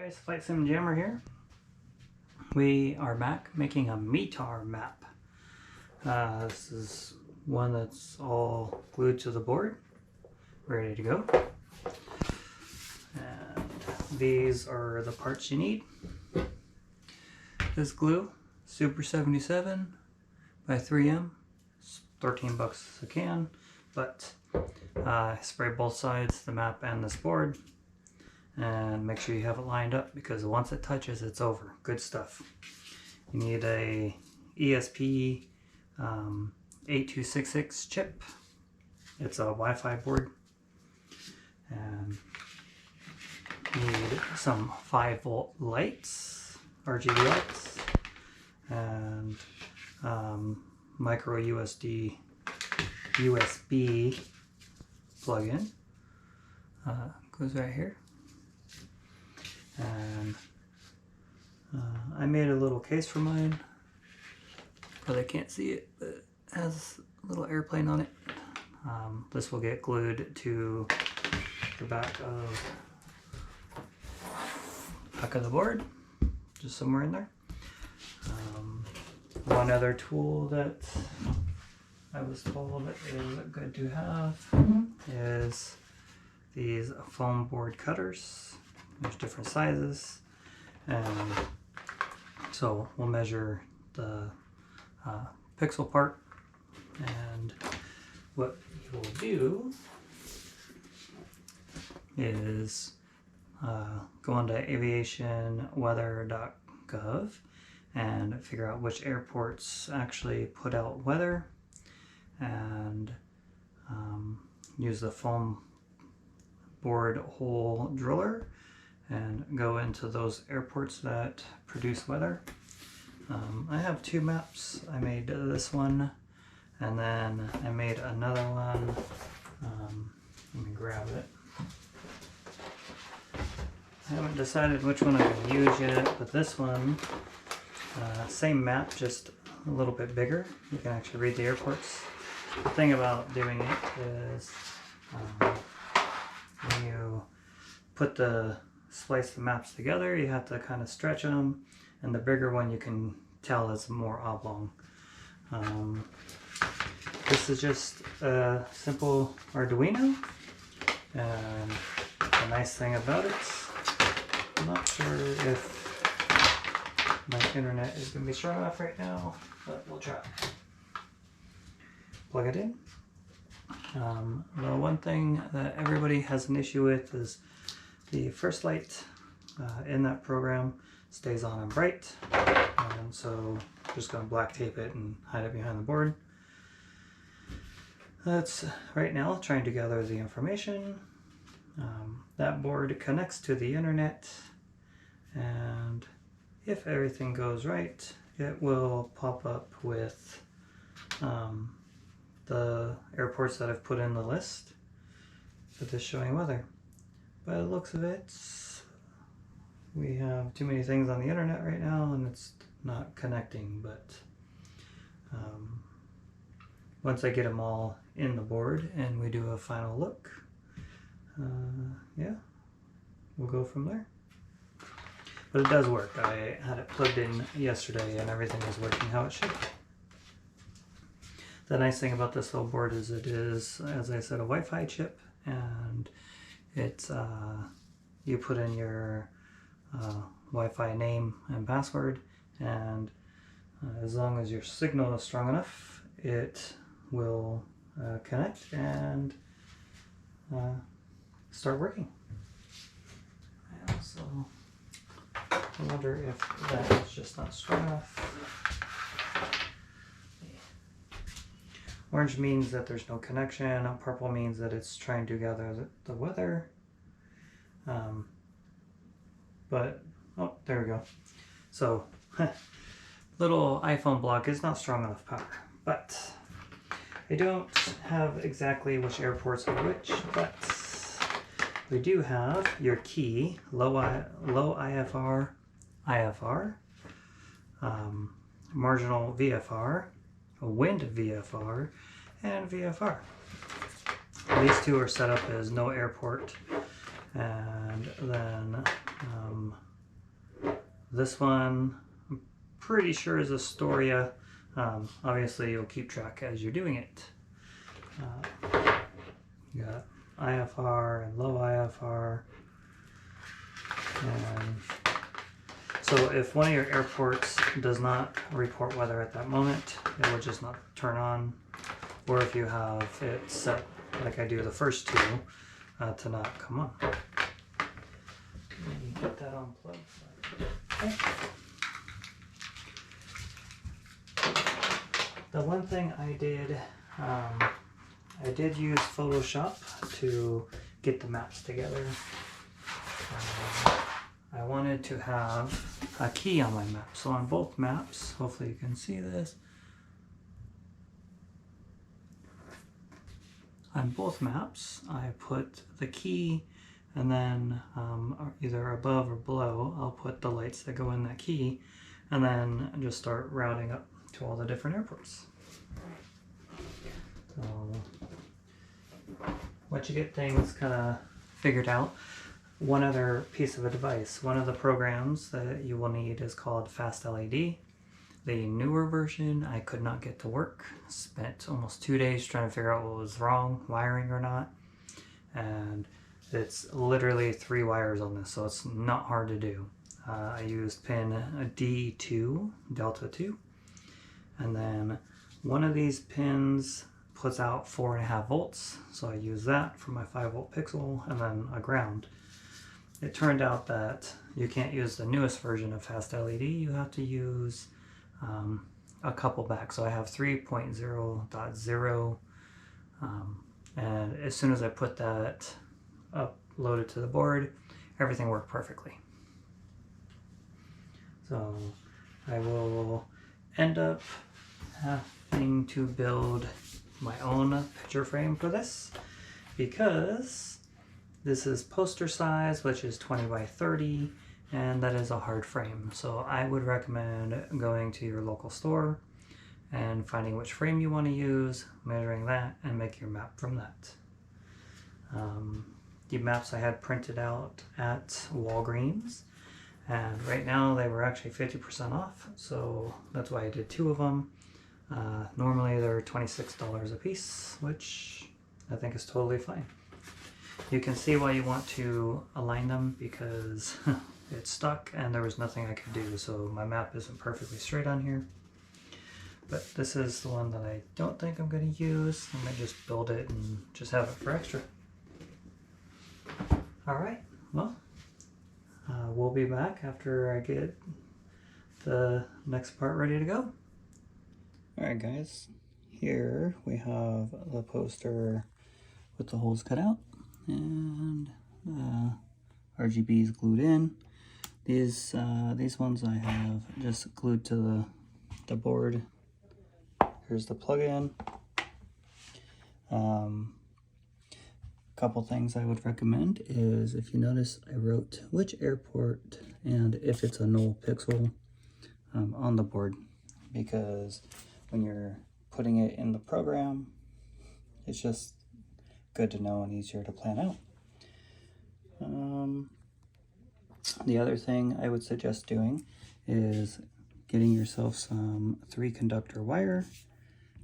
Guys, Flight Sim Jammer here. We are back making a Metar map. This is one that's all glued to the board, ready to go. And these are the parts you need. This glue, Super 77 by 3M. It's 13 bucks a can, but spray both sides, the map and this board. And make sure you have it lined up because once it touches, it's over. Good stuff. You need a ESP8266 chip. It's a Wi-Fi board. And you need some 5-volt lights, RGB lights, and micro USB plug-in. Goes right here. And I made a little case for mine. Probably can't see it, but it has a little airplane on it. This will get glued to the back of the board, just somewhere in there. One other tool that I was told is good to have is these foam board cutters. There's different sizes, and so we'll measure the pixel part, and what you will do is go onto aviationweather.gov and figure out which airports actually put out weather, and use the foam board hole driller and go into those airports that produce weather. I have two maps. I made this one, and then I made another one. Let me grab it. I haven't decided which one I'm going to use yet, but this one, same map, just a little bit bigger. You can actually read the airports. The thing about doing it is when you splice the maps together, you have to kind of stretch them, and the bigger one you can tell is more oblong. This is just a simple Arduino, and the nice thing about it, I'm not sure if my internet is going to be strong enough right now, but we'll try. Plug it in. The one thing that everybody has an issue with is the first light in that program stays on and bright, and so I'm just going to black tape it and hide it behind the board. That's right now trying to gather the information. That board connects to the internet, and if everything goes right, it will pop up with the airports that I've put in the list that is showing weather. By the looks of it, we have too many things on the internet right now and it's not connecting, but once I get them all in the board and we do a final look, yeah, we'll go from there. But it does work. I had it plugged in yesterday and everything is working how it should. The nice thing about this little board is it is, as I said, a Wi-Fi chip, and it's you put in your Wi-Fi name and password, and as long as your signal is strong enough, it will connect and start working. I also wonder if that is just not strong enough. Orange means that there's no connection. Purple means that it's trying to gather the weather. But, oh, there we go. So, little iPhone block is not strong enough power. But, I don't have exactly which airports are which, but we do have your key, low IFR, marginal VFR, a wind VFR, and VFR. These two are set up as no airport, and then this one, I'm pretty sure is Astoria. Obviously, you'll keep track as you're doing it. You got IFR and low IFR. And so if one of your airports does not report weather at that moment, it will just not turn on. Or if you have it set, like I do the first two, to not come on. Let me get that unplugged. Okay. The one thing I did use Photoshop to get the maps together. I wanted to have a key on my map. So on both maps, hopefully you can see this. On both maps, I put the key, and then either above or below, I'll put the lights that go in that key, and then just start routing up to all the different airports. So once you get things kind of figured out, one other piece of advice, one of the programs that you will need is called Fast LED. The newer version I could not get to work. Spent almost 2 days trying to figure out what was wrong, wiring or not. And it's literally 3 wires on this, so it's not hard to do. I used pin D2, Delta 2. And then one of these pins puts out 4.5 volts. So I use that for my 5-volt pixel and then a ground. It turned out that you can't use the newest version of Fast LED. You have to use a couple back. So I have 3.0.0 and as soon as I put that uploaded to the board, everything worked perfectly. So I will end up having to build my own picture frame for this because this is poster size, which is 20 by 30, and that is a hard frame. So I would recommend going to your local store and finding which frame you want to use, measuring that, and make your map from that. The maps I had printed out at Walgreens, and right now they were actually 50% off, so that's why I did 2 of them. Normally they're $26 a piece, which I think is totally fine. You can see why you want to align them because it's stuck and there was nothing I could do, so my map isn't perfectly straight on here. But this is the one that I don't think I'm going to use. I might just build it and just have it for extra. Alright, well, we'll be back after I get the next part ready to go. Alright guys, here we have the poster with the holes cut out and RGBs glued in. These ones I have just glued to the board. Here's the plug-in. Couple things I would recommend is, if you notice, I wrote which airport and if it's a null pixel on the board, because when you're putting it in the program, it's just good to know and easier to plan out. The other thing I would suggest doing is getting yourself some 3-conductor wire,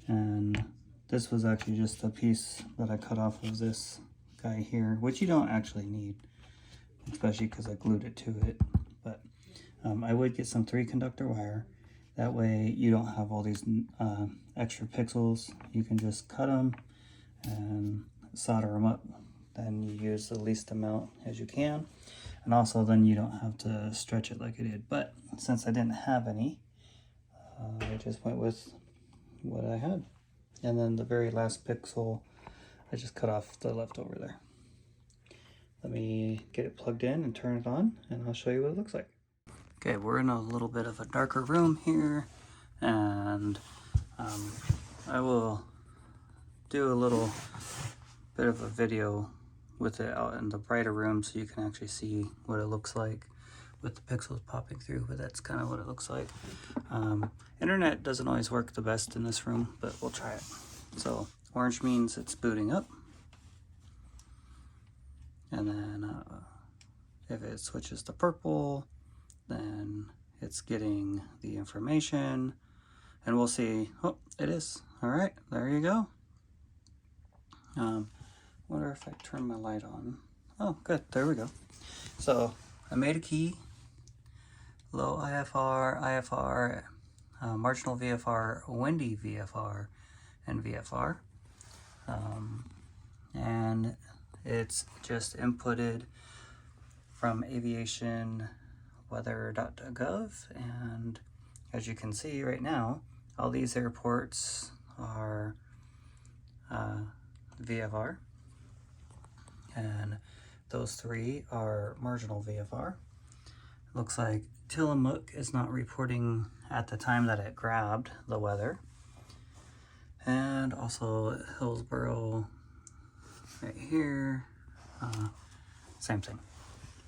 and this was actually just a piece that I cut off of this guy here, which you don't actually need, especially because I glued it to it. But I would get some 3-conductor wire. That way you don't have all these extra pixels. You can just cut them and solder them up. Then you use the least amount as you can, and also then you don't have to stretch it like I did. But since I didn't have any, I just went with what I had. And then the very last pixel, I just cut off the leftover there. Let me get it plugged in and turn it on, and I'll show you what it looks like. Okay, we're in a little bit of a darker room here, and I will do a little bit of a video with it out in the brighter room so you can actually see what it looks like with the pixels popping through, but that's kind of what it looks like. Internet doesn't always work the best in this room, but we'll try it. So orange means it's booting up, and then if it switches to purple, then it's getting the information, and we'll see. Oh, it is. All right, there you go. Wonder if I turn my light on. Oh, good. There we go. So I made a key. Low IFR, marginal VFR, windy VFR, and VFR. And it's just inputted from aviationweather.gov, and as you can see right now, all these airports are VFR, and those three are marginal VFR. Looks like Tillamook is not reporting at the time that it grabbed the weather, and also Hillsborough right here, same thing.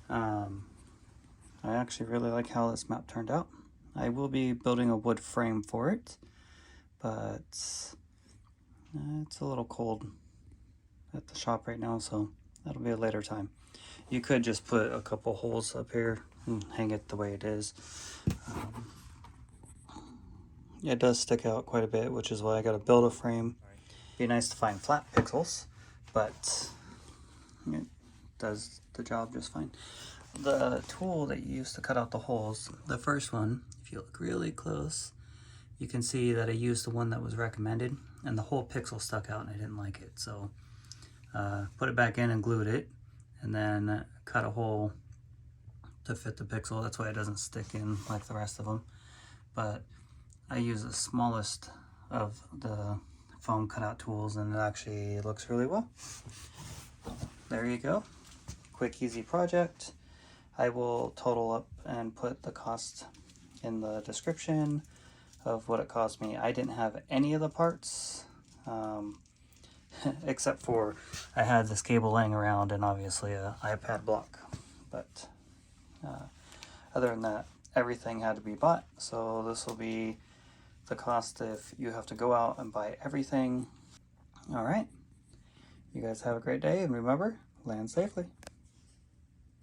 I actually really like how this map turned out. I will be building a wood frame for it, but it's a little cold at the shop right now, so that'll be a later time. You could just put a couple holes up here and hang it the way it is. It does stick out quite a bit, which is why I got to build a frame. Be nice to find flat pixels, but it does the job just fine. The tool that you use to cut out the holes, the first one, if you look really close, you can see that I used the one that was recommended, and the whole pixel stuck out and I didn't like it. So put it back in and glued it, and then cut a hole to fit the pixel. That's why it doesn't stick in like the rest of them. But I use the smallest of the foam cutout tools, and it actually looks really well. There you go. Quick, easy project. I will total up and put the cost in the description of what it cost me. I didn't have any of the parts, except for I had this cable laying around and obviously an iPad block. But other than that, everything had to be bought. So this will be the cost if you have to go out and buy everything. All right. You guys have a great day, and remember, land safely.